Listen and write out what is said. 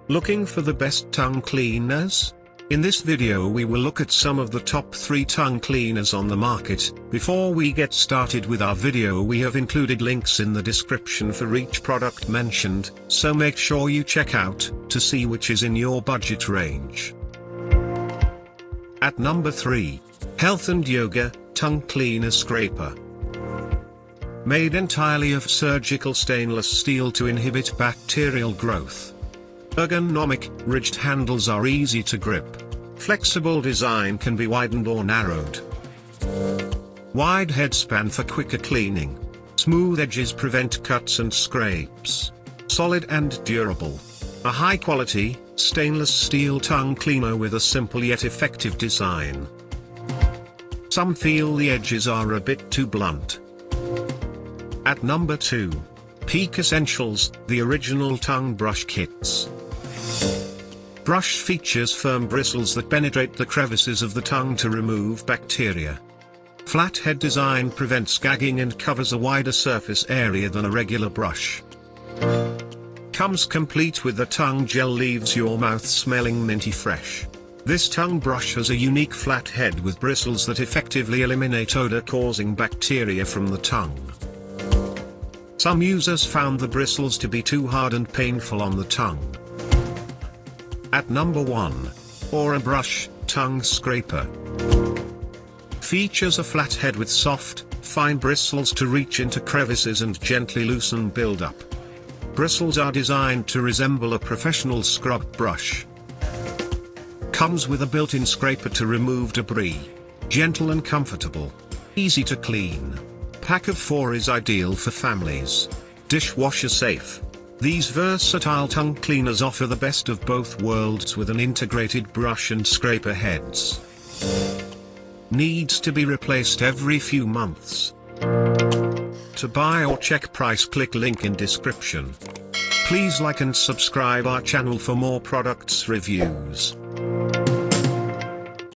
Looking for the best tongue cleaners? In this video we will look at some of the top 3 tongue cleaners on the market. Before we get started with our video, we have included links in the description for each product mentioned, so make sure you check out to see which is in your budget range. At number 3, HealthAndYoga Tongue Cleaner Scraper. Made entirely of surgical stainless steel to inhibit bacterial growth. Ergonomic, ridged handles are easy to grip. Flexible design can be widened or narrowed. Wide headspan for quicker cleaning. Smooth edges prevent cuts and scrapes. Solid and durable. A high-quality, stainless steel tongue cleaner with a simple yet effective design. Some feel the edges are a bit too blunt. At number 2. Peak Essentials, the original tongue brush kits. Brush features firm bristles that penetrate the crevices of the tongue to remove bacteria. Flat head design prevents gagging and covers a wider surface area than a regular brush. Comes complete with the tongue gel, leaves your mouth smelling minty fresh. This tongue brush has a unique flat head with bristles that effectively eliminate odor-causing bacteria from the tongue. Some users found the bristles to be too hard and painful on the tongue. At number 1. Orabrush Tongue Scraper. Features a flat head with soft, fine bristles to reach into crevices and gently loosen build-up. Bristles are designed to resemble a professional scrub brush. Comes with a built-in scraper to remove debris. Gentle and comfortable. Easy to clean. Pack of 4 is ideal for families. Dishwasher safe. These versatile tongue cleaners offer the best of both worlds with an integrated brush and scraper heads. Needs to be replaced every few months. To buy or check price, click link in description. Please like and subscribe our channel for more products reviews.